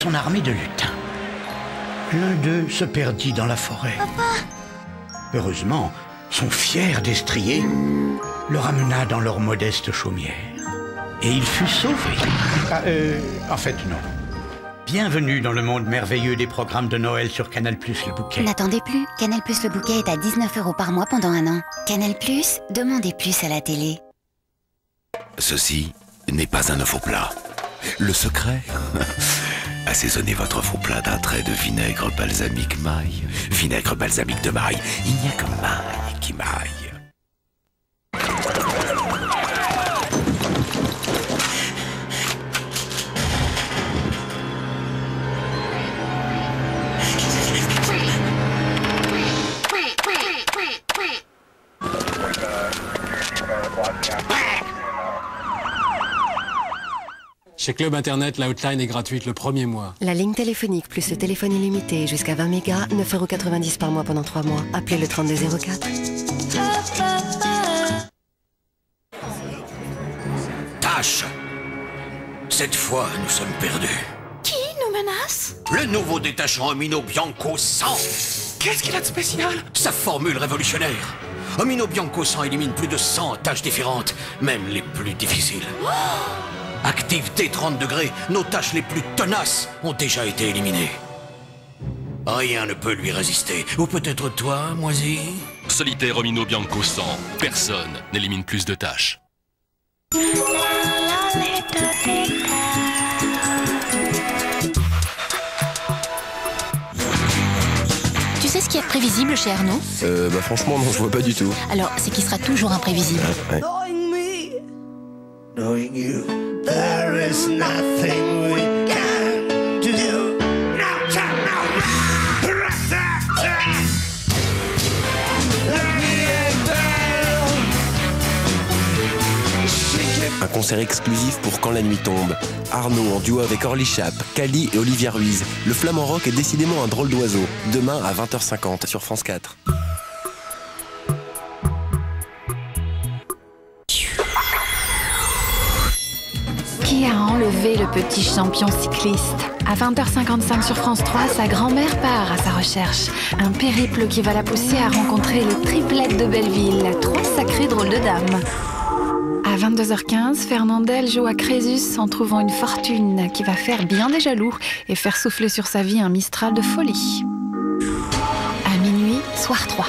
son armée de lutins. L'un d'eux se perdit dans la forêt. Papa! Heureusement, son fier destrier le ramena dans leur modeste chaumière. Et il fut sauvé. En fait, non. Bienvenue dans le monde merveilleux des programmes de Noël sur Canal+ Le Bouquet. N'attendez plus, Canal+ Le Bouquet est à 19 € par mois pendant un an. Canal+, demandez plus à la télé. Ceci n'est pas un faux plat. Le secret? Assaisonnez votre faux plat d'un trait de vinaigre balsamique maille. Vinaigre balsamique de maille, il n'y a que maille qui maille. Chez Club Internet, la hotline est gratuite le premier mois. La ligne téléphonique plus le téléphone illimité jusqu'à 20 mégas, 9,90 € par mois pendant 3 mois. Appelez le 3204. Tâche! Cette fois, nous sommes perdus. Qui nous menace? Le nouveau détachement Omino Bianco 100. Qu'est-ce qu'il a de spécial? Sa formule révolutionnaire. Omino Bianco 100 élimine plus de 100 tâches différentes, même les plus difficiles. Activité 30 degrés, nos tâches les plus tenaces ont déjà été éliminées. Rien ne peut lui résister. Ou peut-être toi, Moisy? Solitaire Omino Bianco 100. Personne n'élimine plus de tâches. Tu sais ce qui est prévisible chez Arnaud? Franchement, non, je vois pas du tout. Alors, c'est qu'il sera toujours imprévisible. Ouais. There is nothing we can do. Un concert exclusif pour Quand la nuit tombe. Arnaud en duo avec Orly Chap, Cali et Olivia Ruiz. Le flamand rock est décidément un drôle d'oiseau. Demain à 20h50 sur France 4. Qui a enlevé le petit champion cycliste? À 20h55 sur France 3, sa grand-mère part à sa recherche. Un périple qui va la pousser à rencontrer les triplettes de Belleville, 3 sacrés drôles de dames. À 22h15, Fernandel joue à Crésus en trouvant une fortune qui va faire bien des jaloux et faire souffler sur sa vie un Mistral de folie. À minuit, Soir 3.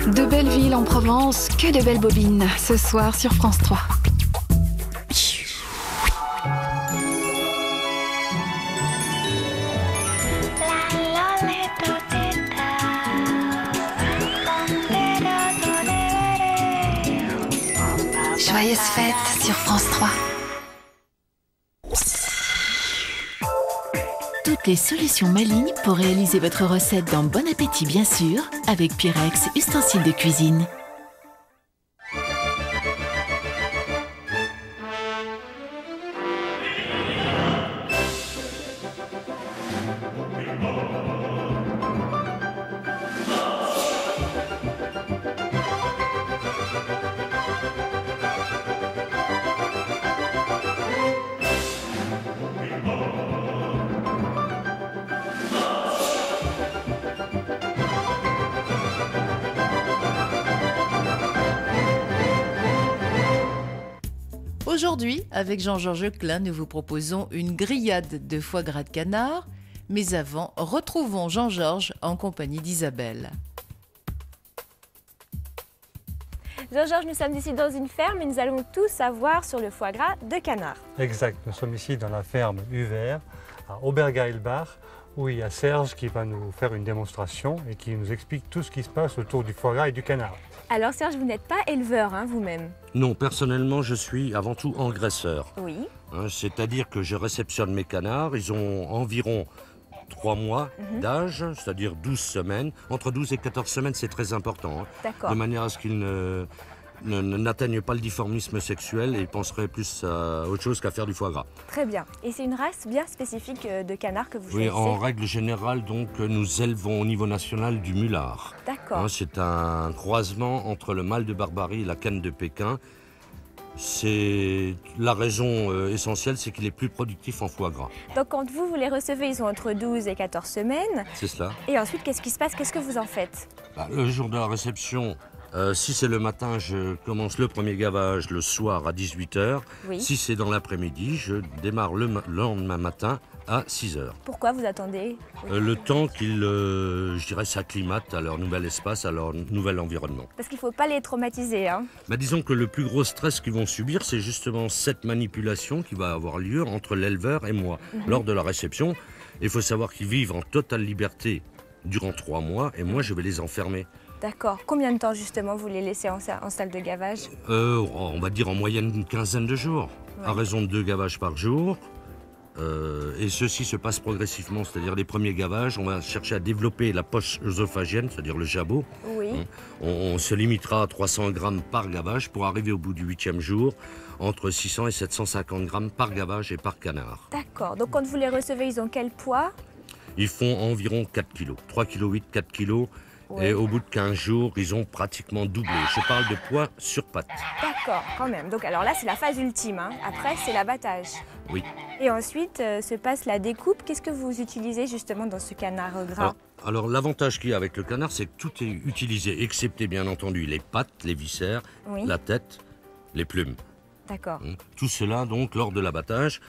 De Belleville en Provence, que de belles bobines, ce soir sur France 3. Joyeuses fêtes sur France 3. Toutes les solutions malignes pour réaliser votre recette dans Bon Appétit, bien sûr, avec Pyrex, ustensiles de cuisine. Aujourd'hui, avec Jean-Georges Klein, nous vous proposons une grillade de foie gras de canard. Mais avant, retrouvons Jean-Georges en compagnie d'Isabelle. Jean-Georges, nous sommes ici dans une ferme et nous allons tout savoir sur le foie gras de canard. Exact, nous sommes ici dans la ferme Uver, à Obergeilbach, où il y a Serge qui va nous faire une démonstration et qui nous explique tout ce qui se passe autour du foie gras et du canard. Alors Serge, vous n'êtes pas éleveur vous-même? Non, personnellement, je suis avant tout engraisseur. Oui. C'est-à-dire que je réceptionne mes canards, ils ont environ 3 mois d'âge, c'est-à-dire 12 semaines. Entre 12 et 14 semaines, c'est très important. D'accord. De manière à ce qu'ils n'atteignent pas le difformisme sexuel et ils penseraient plus à autre chose qu'à faire du foie gras. Très bien. Et c'est une race bien spécifique de canard que vous choisissez? Oui, en règle générale, donc, nous élevons au niveau national du mulard. D'accord. C'est un croisement entre le mâle de Barbarie et la canne de Pékin. C'est la raison essentielle, c'est qu'il est plus productif en foie gras. Donc quand vous les recevez, ils ont entre 12 et 14 semaines. C'est cela. Et ensuite, qu'est-ce qui se passe? Qu'est-ce que vous en faites? Le jour de la réception, si c'est le matin, je commence le premier gavage le soir à 18 h. Oui. Si c'est dans l'après-midi, je démarre le lendemain matin à 6 h. Pourquoi vous attendez? Le temps qu'ils, je dirais, s'acclimatent à leur nouvel espace, à leur nouvel environnement. Parce qu'il ne faut pas les traumatiser, hein. Disons que le plus gros stress qu'ils vont subir, c'est justement cette manipulation qui va avoir lieu entre l'éleveur et moi. Lors de la réception, il faut savoir qu'ils vivent en totale liberté durant 3 mois et moi, je vais les enfermer. D'accord. Combien de temps, justement, vous les laissez en salle de gavage? On va dire en moyenne une quinzaine de jours, à raison de 2 gavages par jour. Et ceci se passe progressivement, c'est-à-dire les premiers gavages, on va chercher à développer la poche œsophagienne, c'est-à-dire le jabot. Oui. On se limitera à 300 grammes par gavage pour arriver au bout du 8e jour, entre 600 et 750 grammes par gavage et par canard. D'accord. Donc quand vous les recevez, ils ont quel poids? Ils font environ 4 kg, 3,8 kg, 4 kg. Et au bout de 15 jours, ils ont pratiquement doublé. Je parle de poids sur pattes. D'accord, quand même. Donc alors là, c'est la phase ultime, hein. Après, c'est l'abattage. Oui. Et ensuite, se passe la découpe. Qu'est-ce que vous utilisez justement dans ce canard gras? Alors l'avantage qu'il y a avec le canard, c'est que tout est utilisé, excepté bien entendu les pattes, les viscères, la tête, les plumes. D'accord. Tout cela donc lors de l'abattage.